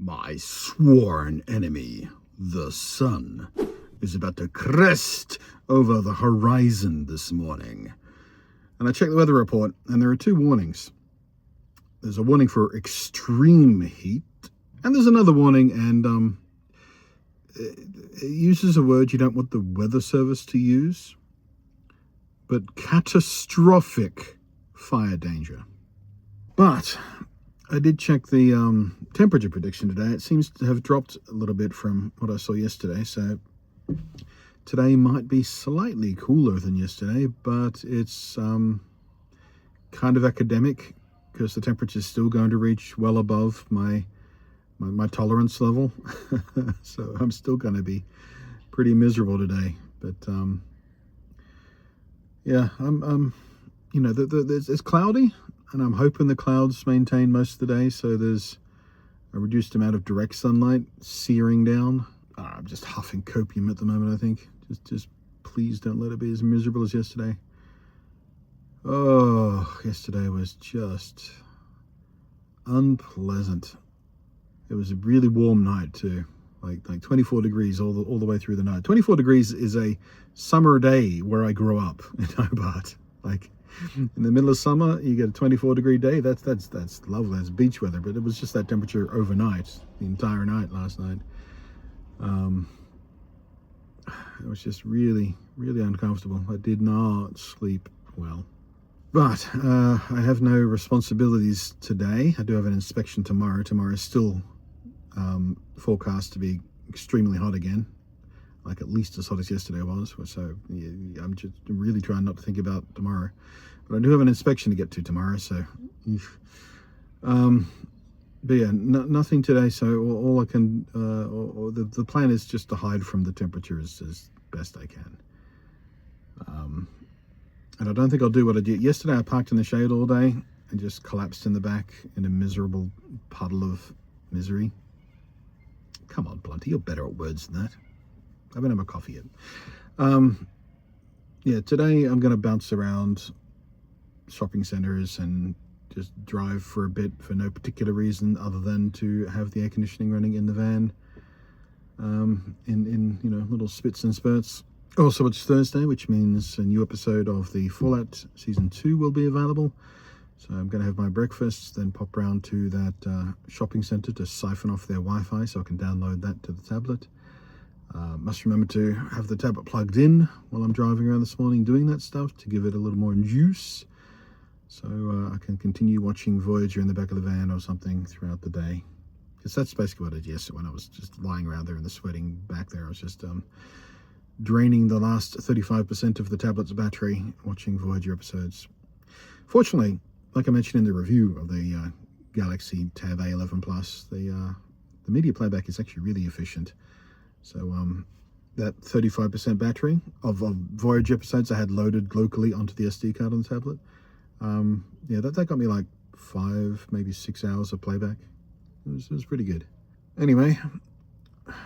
My sworn enemy, the sun, is about to crest over the horizon this morning. And I checked the weather report, and there are two warnings. There's a warning for extreme heat, and there's another warning, and it uses a word you don't want the weather service to use, but catastrophic fire danger. But I did check the temperature prediction today. It seems to have dropped a little bit from what I saw yesterday. So today might be slightly cooler than yesterday, but it's kind of academic because the temperature is still going to reach well above my tolerance level. So I'm still going to be pretty miserable today. But yeah, it's cloudy. And I'm hoping the clouds maintain most of the day, so there's a reduced amount of direct sunlight searing down. I'm just huffing copium at the moment, I think. Just please don't let it be as miserable as yesterday. Oh, yesterday was just unpleasant. It was a really warm night too, like 24 degrees all the way through the night. 24 degrees is a summer day where I grew up in Hobart. Like, in the middle of summer, you get a 24-degree day. That's lovely. That's beach weather. But it was just that temperature overnight, the entire night last night. It was just really, really uncomfortable. I did not sleep well. But I have no responsibilities today. I do have an inspection tomorrow. Tomorrow is still forecast to be extremely hot again, like at least as hot as yesterday was. So yeah, I'm just really trying not to think about tomorrow. But I do have an inspection to get to tomorrow, so but yeah, nothing today. So all I can, the plan is just to hide from the temperature as best I can. And I don't think I'll do what I did yesterday. I parked in the shade all day and just collapsed in the back in a miserable puddle of misery. Come on, Blunty, you're better at words than that. I haven't had my coffee yet. Yeah, today I'm going to bounce around shopping centers and just drive for a bit for no particular reason other than to have the air conditioning running in the van, in little spits and spurts. Also, it's Thursday, which means a new episode of the Fallout Season 2 will be available. So I'm going to have my breakfast, then pop round to that shopping center to siphon off their Wi-Fi so I can download that to the tablet. Must remember to have the tablet plugged in while I'm driving around this morning doing that stuff to give it a little more juice, so I can continue watching Voyager in the back of the van or something throughout the day. Because that's basically what I did yesterday when I was just lying around there in the sweating back there. I was just draining the last 35% of the tablet's battery watching Voyager episodes. Fortunately, like I mentioned in the review of the Galaxy Tab A11 Plus, the media playback is actually really efficient. So that 35% battery of Voyager episodes I had loaded locally onto the SD card on the tablet. Yeah, that got me like 5, maybe 6 hours of playback. It was pretty good. Anyway,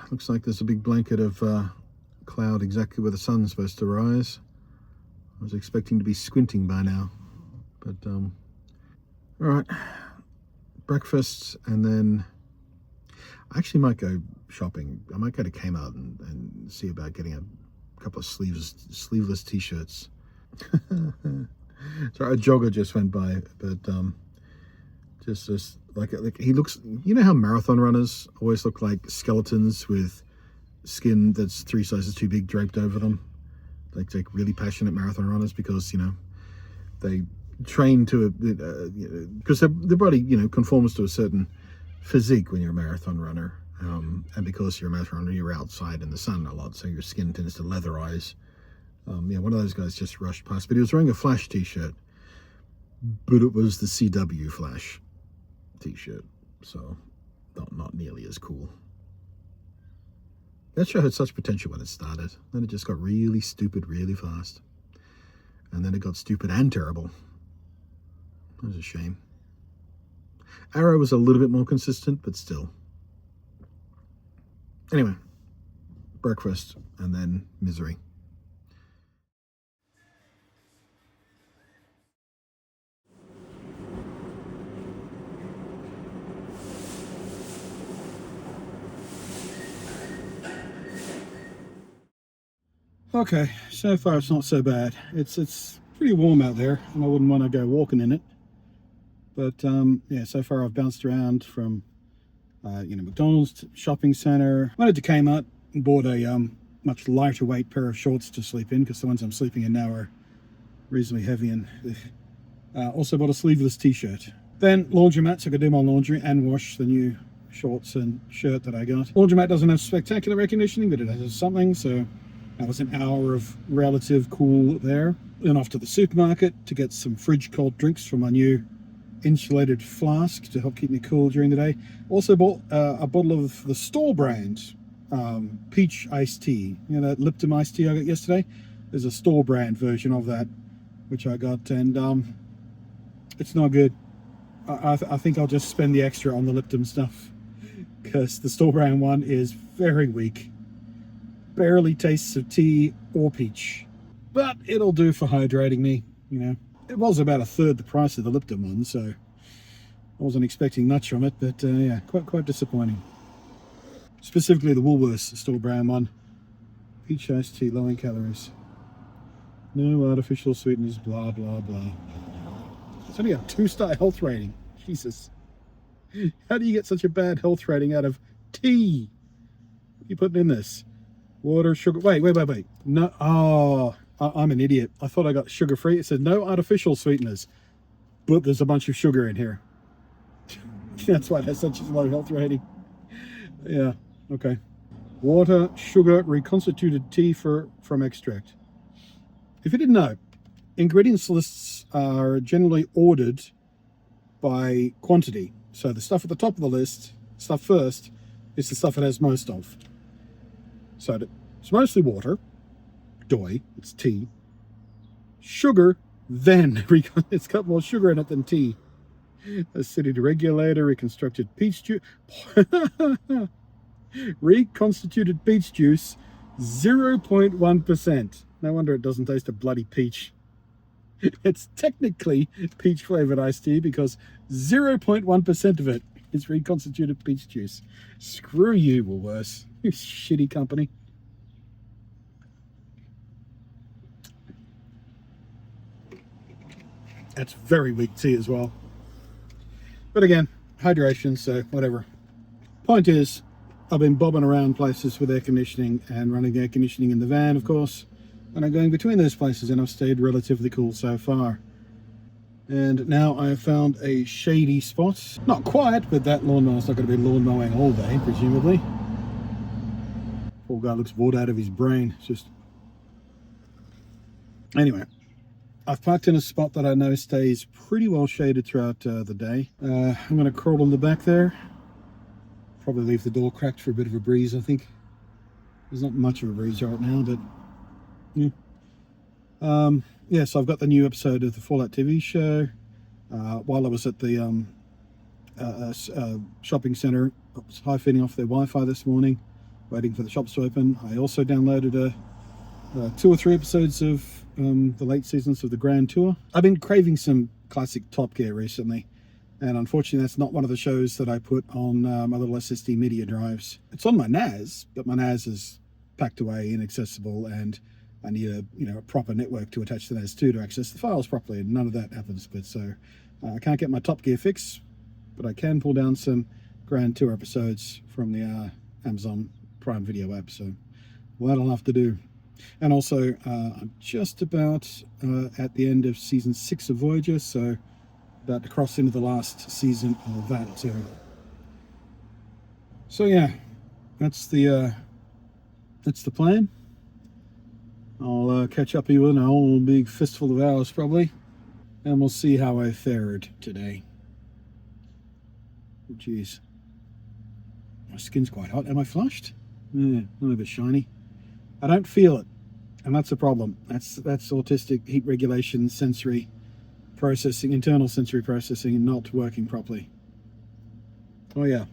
looks like there's a big blanket of cloud exactly where the sun's supposed to rise. I was expecting to be squinting by now. But, all right, breakfast, and then I actually might go shopping. I might go to Kmart and see about getting a couple of sleeveless t-shirts. Sorry, a jogger just went by, but just like he looks. You know how marathon runners always look like skeletons with skin that's 3 sizes too big draped over them, like really passionate marathon runners, because they train to because their body conforms to a certain physique when you're a marathon runner, and because you're a marathon runner, you're outside in the sun a lot, so your skin tends to leatherize. Yeah, one of those guys just rushed past, but he was wearing a Flash t-shirt, but it was the CW Flash t-shirt, so not nearly as cool. That show had such potential when it started, then it just got really stupid really fast, and then it got stupid and terrible. That was a shame. Arrow was a little bit more consistent, but still. Anyway, breakfast and then misery. Okay, so far it's not so bad. It's pretty warm out there, and I wouldn't want to go walking in it. But yeah, so far I've bounced around from McDonald's to shopping centre. Went into Kmart and bought a much lighter weight pair of shorts to sleep in, because the ones I'm sleeping in now are reasonably heavy, and also bought a sleeveless t-shirt. Then laundromat, so I could do my laundry and wash the new shorts and shirt that I got. Laundromat doesn't have spectacular air conditioning, but it has something, so that was an hour of relative cool there. Then off to the supermarket to get some fridge cold drinks from my new insulated flask to help keep me cool during the day. Also bought a bottle of the store brand peach iced tea. You know that Lipton iced tea I got yesterday? There's a store brand version of that, which I got, and it's not good. I think I'll just spend the extra on the Lipton stuff, because the store brand one is very weak. Barely tastes of tea or peach, but it'll do for hydrating me, you know. It was about a third the price of the Lipton one, so I wasn't expecting much from it, but yeah, quite disappointing. Specifically the Woolworths store brand one. Peach iced tea, low in calories. No artificial sweeteners, blah, blah, blah. It's only a 2-star health rating. Jesus. How do you get such a bad health rating out of tea? What are you putting in this? Water, sugar. Wait. No. Oh, I'm an idiot. I thought I got sugar free. It said no artificial sweeteners, but there's a bunch of sugar in here. That's why it has such a low health rating. Yeah. Okay. Water, sugar, reconstituted tea from extract. If you didn't know, ingredients lists are generally ordered by quantity. So the stuff at the top of the list, stuff first, is the stuff it has most of. So it's mostly water, doi, it's tea, sugar, then it's got more sugar in it than tea. Acidity regulator, reconstructed peach juice, reconstituted peach juice, 0.1%. No wonder it doesn't taste of bloody peach. It's technically peach flavored iced tea because 0.1% of it is reconstituted peach juice. Screw you, Woolworths. You shitty company. That's very weak tea as well. But again, hydration, so whatever. Point is, I've been bobbing around places with air conditioning and running the air conditioning in the van, of course. And I'm going between those places, and I've stayed relatively cool so far. And now I have found a shady spot. Not quiet, but that lawnmower's not going to be lawn mowing all day, presumably. Poor guy looks bored out of his brain. It's just... Anyway, I've parked in a spot that I know stays pretty well shaded throughout the day. I'm going to crawl on the back there. Probably leave the door cracked for a bit of a breeze, I think. There's not much of a breeze right now, but... Yeah. So I've got the new episode of the Fallout TV show. While I was at the shopping centre, I was high-feeding off their Wi-Fi this morning, waiting for the shops to open. I also downloaded 2 or 3 episodes of the late seasons of the Grand Tour. I've been craving some classic Top Gear recently, and unfortunately that's not one of the shows that I put on my little SSD media drives. It's on my NAS, but my NAS is packed away, inaccessible, and I need a proper network to attach the NAS to access the files properly, and none of that happens. But so I can't get my Top Gear fix, but I can pull down some Grand Tour episodes from the Amazon Prime Video app, so that'll have to do. And also I'm just about at the end of season 6 of Voyager, so about to cross into the last season of that too. So yeah, that's the plan. I'll catch up with you in a whole big fistful of hours probably, and we'll see how I fared today. Oh, geez. My skin's quite hot. Am I flushed? Yeah, a little bit shiny. I don't feel it, and that's a problem. That's autistic heat regulation, sensory processing, internal sensory processing not working properly. Oh yeah.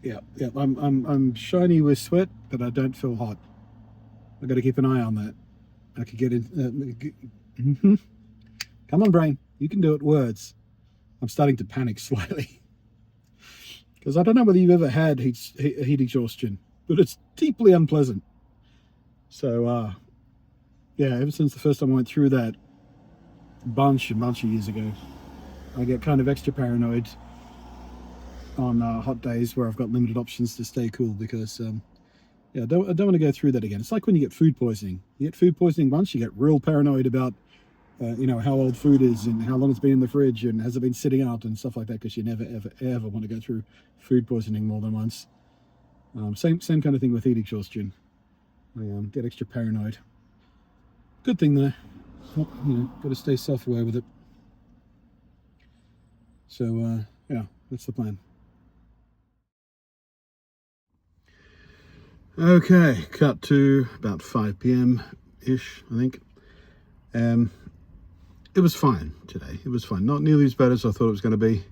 Yeah. I'm shiny with sweat, but I don't feel hot. I've got to keep an eye on that. I could get in. Come on, brain. You can do it. Words. I'm starting to panic slightly. Because I don't know whether you've ever had heat exhaustion, but it's deeply unpleasant. So yeah, ever since the first time I went through that a bunch of years ago, I get kind of extra paranoid on hot days where I've got limited options to stay cool, because yeah, I don't want to go through that again. It's like when you get food poisoning. You get food poisoning once, you get real paranoid about you know, how old food is and how long it's been in the fridge and has it been sitting out and stuff like that, because you never ever want to go through food poisoning more than once. Same kind of thing with heat exhaustion. I get extra paranoid. Good thing though, you know, got to stay self-aware with it. So yeah, that's the plan. Okay, cut to about 5 p.m. ish, I think. It was fine today. It was fine. Not nearly as bad as I thought it was going to be.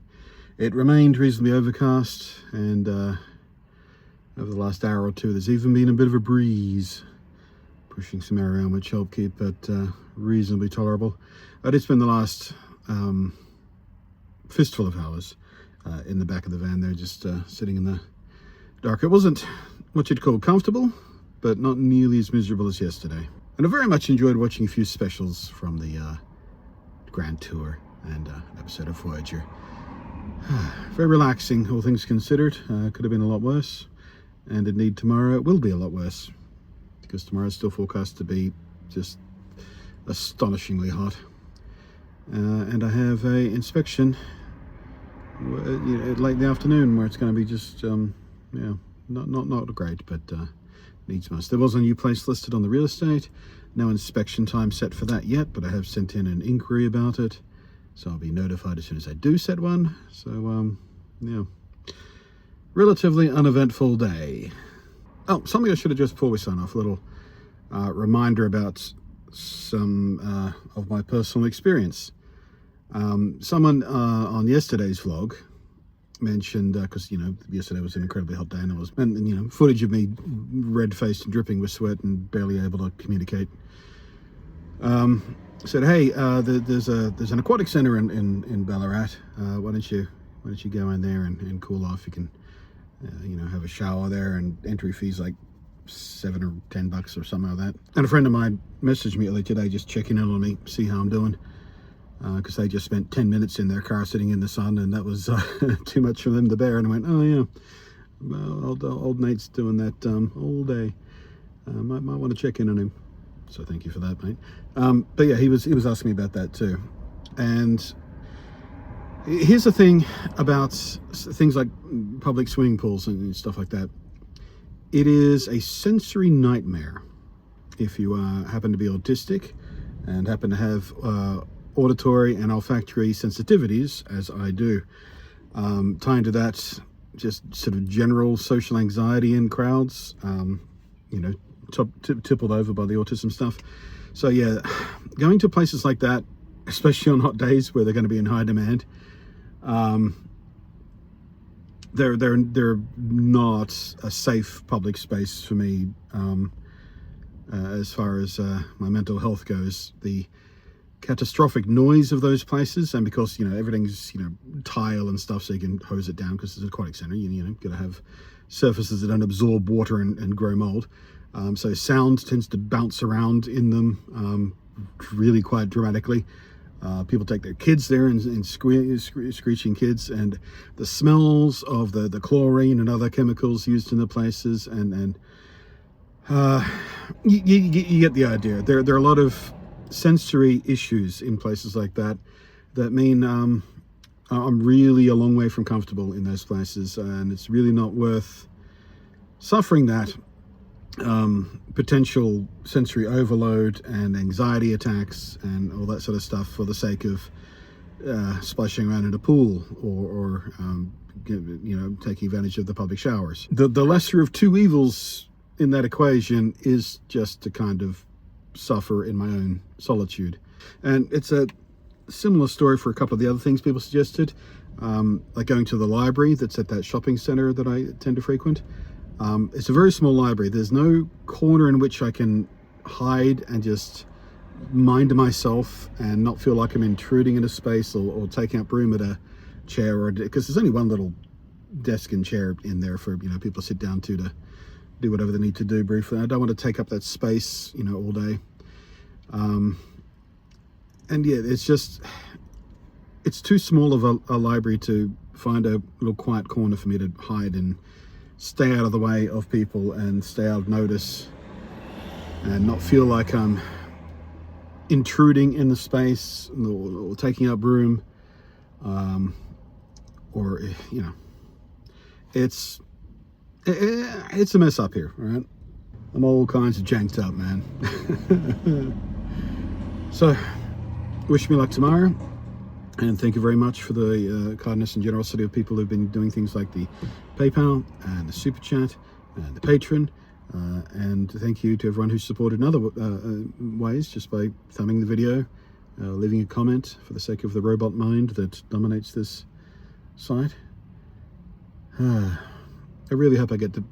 It remained reasonably overcast, and over the last hour or two, there's even been a bit of a breeze pushing some air around, which helped keep it reasonably tolerable. I did spend the last fistful of hours in the back of the van there, just sitting in the dark. It wasn't what you'd call comfortable, but not nearly as miserable as yesterday. And I very much enjoyed watching a few specials from the Grand Tour and an episode of Voyager. Very relaxing, all things considered. Could have been a lot worse, and indeed tomorrow will be a lot worse, because tomorrow is still forecast to be just astonishingly hot. And I have a inspection late in the afternoon where it's going to be just yeah, not great, but needs must. There was a new place listed on the real estate. No inspection time set for that yet, but I have sent in an inquiry about it, so I'll be notified as soon as I do set one. So yeah, relatively uneventful day. Oh, something I should have just before we sign off, a little reminder about some of my personal experience. Someone on yesterday's vlog mentioned, because you know, yesterday was an incredibly hot day, and you know, footage of me red-faced and dripping with sweat and barely able to communicate. Said, hey, there's an aquatic center in Ballarat. Why don't you go in there and cool off? You can you know, have a shower there, and entry fees like $7 or $10 or something like that. And a friend of mine messaged me earlier today just checking in on me, see how I'm doing, because they just spent 10 minutes in their car sitting in the sun, and that was too much for them to bear. And I went, oh yeah, well, old Nate's doing that all day. Might want to check in on him. So thank you for that, mate. But yeah, he was asking me about that too. And here's the thing about things like public swimming pools and stuff like that. It is a sensory nightmare if you happen to be autistic and happen to have auditory and olfactory sensitivities, as I do. Tying to that, just sort of general social anxiety in crowds, you know, tippled over by the autism stuff. So yeah, going to places like that, especially on hot days where they're going to be in high demand, they're not a safe public space for me as far as my mental health goes. The catastrophic noise of those places, and because, you know, everything's, you know, tile and stuff, so you can hose it down because it's an aquatic center, you know, got to have surfaces that don't absorb water and grow mold. So sound tends to bounce around in them really quite dramatically. People take their kids there and screeching kids, and the smells of the chlorine and other chemicals used in the places, and you get the idea. There are a lot of sensory issues in places like that mean I'm really a long way from comfortable in those places, and it's really not worth suffering that potential sensory overload and anxiety attacks and all that sort of stuff for the sake of splashing around in a pool or you know, taking advantage of the public showers. The lesser of two evils in that equation is just to kind of suffer in my own solitude. And it's a similar story for a couple of the other things people suggested, like going to the library that's at that shopping center that I tend to frequent. It's a very small library. There's no corner in which I can hide and just mind myself and not feel like I'm intruding in a space or taking up room at a chair, or because there's only one little desk and chair in there for, you know, people to sit down to do whatever they need to do briefly. I don't want to take up that space, you know, all day. And yeah, it's too small of a library to find a little quiet corner for me to hide and stay out of the way of people and stay out of notice and not feel like I'm intruding in the space or taking up room, or, you know, it's a mess up here, all right? I'm all kinds of janked up, man. So, wish me luck tomorrow, and thank you very much for the kindness and generosity of people who've been doing things like the PayPal and the Super Chat and the Patreon, and thank you to everyone who's supported in other ways, just by thumbing the video, leaving a comment for the sake of the robot mind that dominates this site. I really hope I get to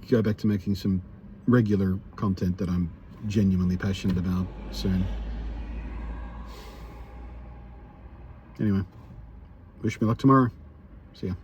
go back to making some regular content that I'm genuinely passionate about soon. Anyway, wish me luck tomorrow. See ya.